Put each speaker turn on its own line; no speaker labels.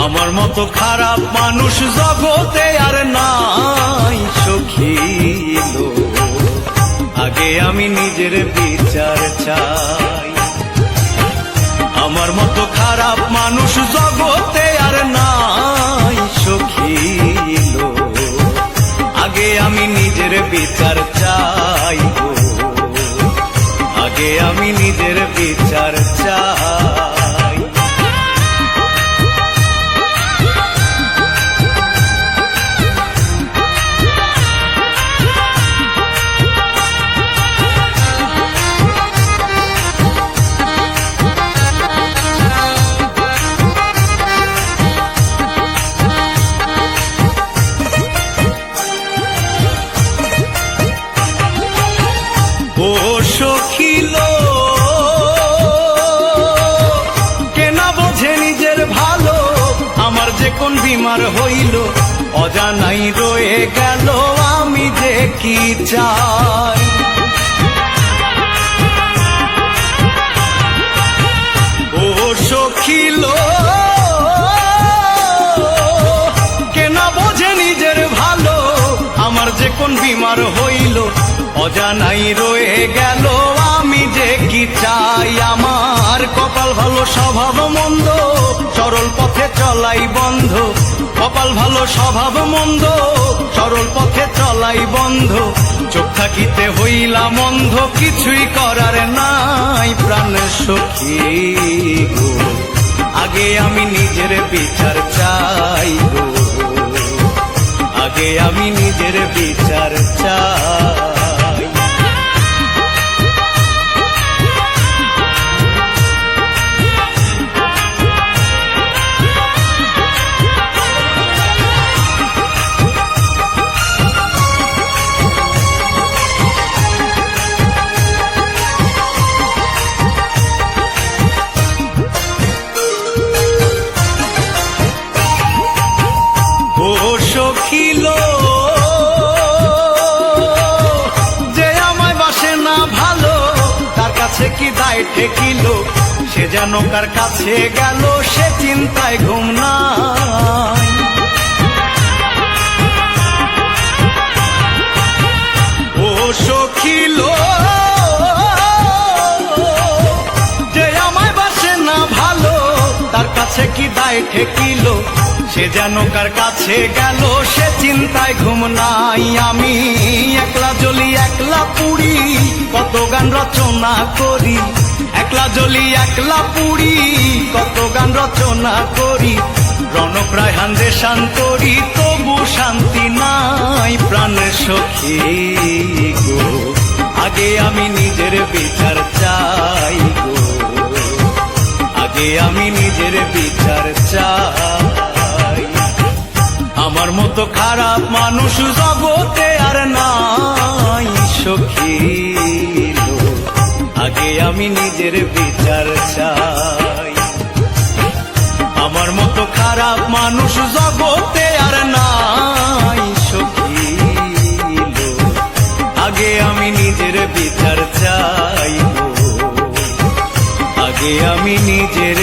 আমার মতো খারাপ মানুষ জগতে আর নাই সখী লো। আগে আমি নিজের বিচার চাই। আমার মতো খারাপ মানুষ জগতে আর নাই সখী লো। আগে আমি নিজের বিচার চাই গো। আগে আমি নিজের বিচার চাই। ও সখী লো, কেনা বোঝে নিজের ভালো, আমার যে কোন বিমার হইল, অজানাই রয়ে গেল আমি যে কি চাই। ও সখী লো, কেনা বোঝে নিজের ভালো, আমার যে কোন বিমার হইল, অজানাই রয়ে গেল আমি যে কি চাই। আমার কপাল ভালো স্বভাব মন্দ, সরল পথে চলাই বন্ধ। কপাল ভালো স্বভাব মন্দ, সরল পথে চলাই বন্ধ। চোখ থাকিতে হইলাম অন্ধ, কিছুই করার নাই প্রাণ সখী গো। আগে আমি নিজের বিচার চাই গো। আগে আমি নিজের বিচার চাই। ও সখী লো, যে আমায় বাসে না ভালো, তার কাছে কি দায় ঠেকিল, সে যেন কার কাছে গেল, সে চিন্তায় ঘুম নাই। ও সখী লো, যে আমায় বাসে না ভালো, তার কাছে কি দায় ঠেকিল, সে যেন কার কাছে গেল, সে চিন্তায় ঘুম নাই। আমি একলা জ্বলি একলা পুড়ি, কত গান রচনা করি। একলা জ্বলি একলা পুড়ি, কত গান রচনা করি। রণপ্রায় হান্দে শান্তরি, তবু শান্তি নাই প্রাণ সখী গো। আগে আমি নিজের বিচার চাই গো। আগে আমি নিজের বিচার চাই। আমার মতো খারাপ মানুষ জগতে আর নাই সখী লো। আগে আমি নিজের বিচার চাই। আমার মতো খারাপ মানুষ জগতে আর নাই সখী লো। আগে আমি নিজের বিচার চাই গো। আগে আমি নিজের